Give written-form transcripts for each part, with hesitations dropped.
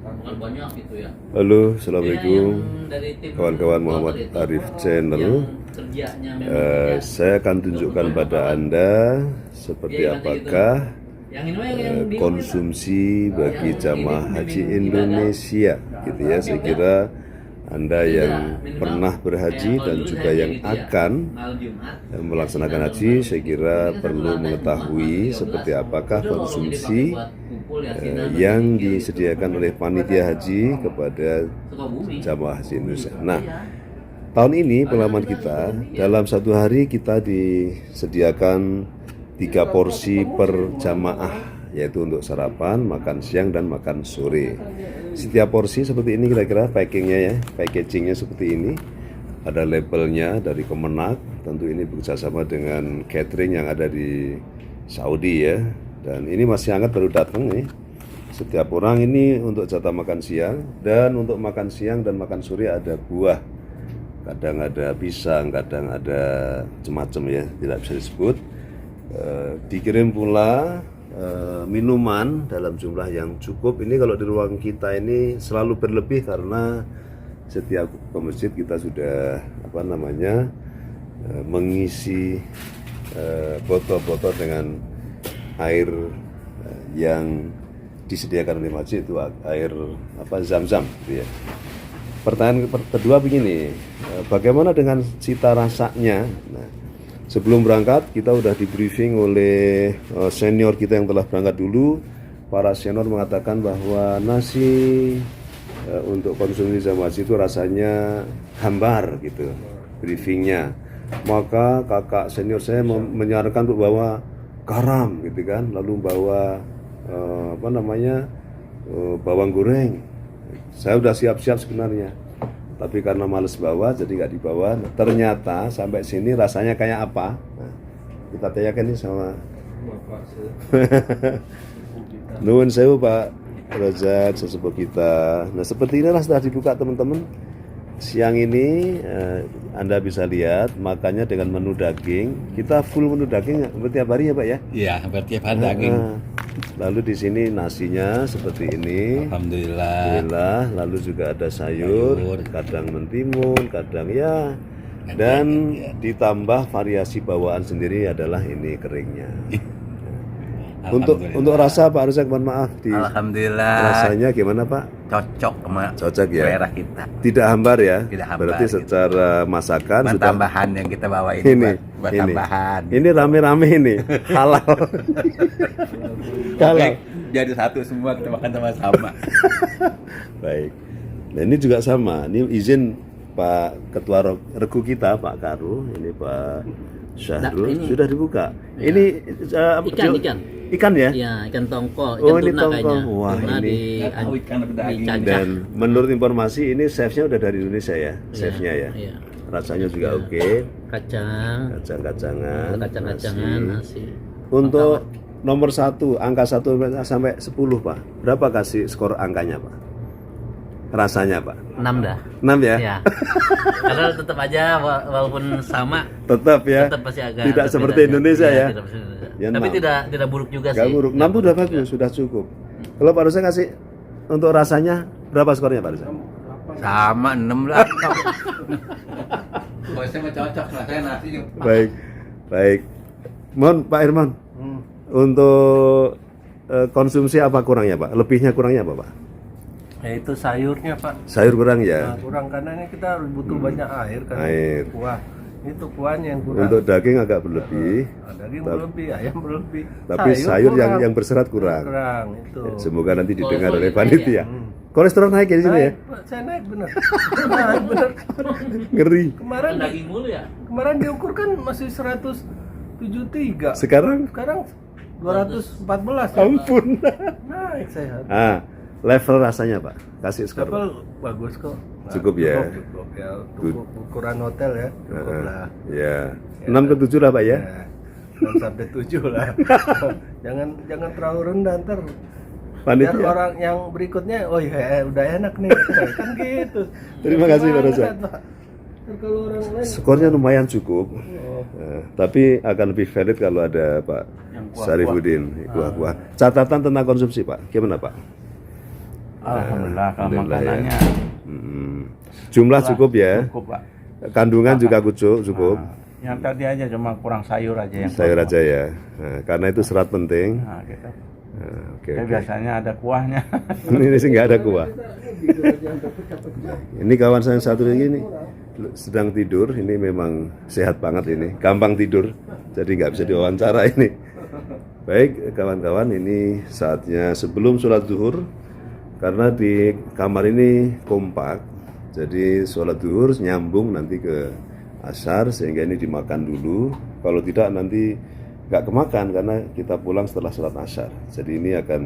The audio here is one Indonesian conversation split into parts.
Bukan banyak gitu ya. Halo, Dia assalamualaikum yang dari tim kawan-kawan Muhammad dokter itu, Arif yang Channel. kerjanya memang kerja Saya akan tunjukkan pada Anda seperti Iya, ingatnya gitu. apakah Yang ini mah yang di konsumsi bagi yang jamaah ini haji bimbing Indonesia gitu ya. Saya kira Anda yang pernah berhaji dan juga yang akan malam Jumat melaksanakan haji, saya kira perlu mengetahui seperti apakah konsumsi yang disediakan oleh panitia haji kepada jamaah haji Indonesia. Nah, tahun ini pengalaman kita, dalam satu hari kita disediakan 3 porsi per jamaah, yaitu untuk sarapan, makan siang, dan makan sore. Setiap porsi seperti ini kira-kira packingnya ya, packagingnya seperti ini. Ada labelnya dari Kemenak, tentu ini bekerjasama dengan catering yang ada di Saudi ya. Dan ini masih hangat baru datang nih. Setiap orang ini untuk jatah makan siang, dan untuk makan siang dan makan sore ada buah. Kadang ada pisang, kadang ada macam-macam ya, tidak bisa disebut. Dikirim pula minuman dalam jumlah yang cukup. Ini kalau di ruang kita ini selalu berlebih karena setiap ke masjid kita sudah mengisi botol-botol dengan air yang disediakan oleh masjid, itu air zam-zam gitu ya. Pertanyaan kedua begini, bagaimana dengan cita rasanya? Nah, sebelum berangkat kita sudah di briefing oleh senior kita yang telah berangkat dulu. Para senior mengatakan bahwa nasi untuk konsumsi jamaah haji itu rasanya hambar gitu briefingnya. Maka kakak senior saya menyarankan untuk bawa garam gitu kan, lalu bawa bawang goreng. Saya udah siap-siap sebenarnya, tapi karena males bawa jadi nggak dibawa. Ternyata sampai sini rasanya kayak apa? Nah, kita tanyakan ini sama Nuhun sewu Pak Rozak, sesepuh kita. Nah, seperti inilah setelah dibuka teman-teman. Siang ini Anda bisa lihat makannya dengan menu daging. Kita full menu daging tiap hari ya Pak ya? Iya, hampir tiap hari daging. Lalu di sini nasinya seperti ini. Alhamdulillah. Lalu juga ada sayur, kadang mentimun, kadang ya. Dan ditambah variasi bawaan sendiri adalah ini keringnya. Untuk rasa Pak Rozak, mohon maaf Alhamdulillah. Rasanya gimana Pak? Cocok ya. selera kita. Tidak hambar ya? Tidak hambar, berarti secara masakan buat sudah tambahan yang kita bawa ini, buat tambahan. Ini rame-rame ini halal. Oke, jadi satu semua kita makan sama-sama. Baik. Nah ini juga sama. Ini izin Pak Ketua Regu kita Pak Karu, ini Pak Syahrul sudah dibuka. Ya. Ini ikan ya? Iya, ikan tongkol, ikan tuna tongkol. kayaknya. Wah, tuna ini dicacah. dan menurut informasi ini chefnya udah dari Indonesia ya, chefnya ya. Iya. Rasanya juga oke. Kacang-kacangan, nasi. Untuk nomor 1, angka 1 sampai 10 Pak, berapa kasih skor angkanya Pak? Rasanya Pak? 6 dah. 6 ya? Iya. Karena tetap aja walaupun sama, tetap ya. tetap pasti agak tidak seperti Indonesia ya. Tidak seperti Indonesia. Ya, tapi 6. tidak buruk juga Gak sih. buruk. 6 itu udah bagus, sudah cukup. Kalau Pak Rozak kasih untuk rasanya berapa skornya Pak Rozak? Sama 6 lah. Bosnya mah cocok, rasanya nasi. Baik. Mohon Pak Irman. Untuk konsumsi apa kurangnya Pak? Lebihnya kurangnya apa Pak? Itu sayurnya Pak. Sayur kurang ya? Nah, kurang karena ini kita harus butuh banyak air kan. Air. Kuah. Itu kuahnya yang kurang. Untuk daging agak berlebih. Daging berlebih, ayam berlebih. Tapi sayur yang berserat kurang. Kurang itu. Semoga nanti didengar oleh panitia. Kolesterol naik ya di sini ya? Saya naik benar. Naik benar. Ngeri. Kemarin Daging mulu ya? Kemarin diukur kan masih 173. Sekarang 214. Ampun. Naik saya. Level rasanya Pak, kasih skor. Level bagus kok. Cukup ya? Cukup ya, untuk ukuran hotel ya. Cukup lah. Ya. 6 ke 7 lah Pak ya? 6 sampai 7 lah. jangan terlalu rendah ntar. Panitia. Biar orang yang berikutnya, oh ya udah enak nih, kan gitu. Terima kasih Pak Rozak. Kalau orang lain skornya lumayan cukup. Tapi akan lebih valid kalau ada Pak Syarifuddin. Kuah-kuah. Catatan tentang konsumsi Pak, gimana Pak? Alhamdulillah kalau Alhamdulillah ya. makanannya Jumlah cukup ya. cukup Pak. Kandungan juga cukup. Yang tadi aja cuma kurang sayur aja yang Sayur aja ya. Nah, karena itu serat penting. Nah, gitu. Nah, oke. Tapi biasanya ada kuahnya. Ini sih nggak ada kuah. Ini kawan saya yang satu lagi nih sedang tidur. Ini memang sehat banget ini, gampang tidur. Jadi nggak bisa diwawancara ini. Baik kawan-kawan, ini saatnya sebelum sholat zuhur. Karena di kamar ini kompak, jadi sholat zuhur nyambung nanti ke asar, sehingga ini dimakan dulu. Kalau tidak nanti nggak kemakan karena kita pulang setelah sholat asar. Jadi ini akan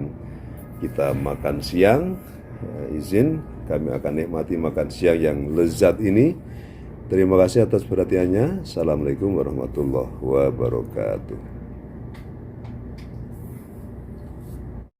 kita makan siang. Izin kami akan nikmati makan siang yang lezat ini. Terima kasih atas perhatiannya. Assalamualaikum warahmatullahi wabarakatuh.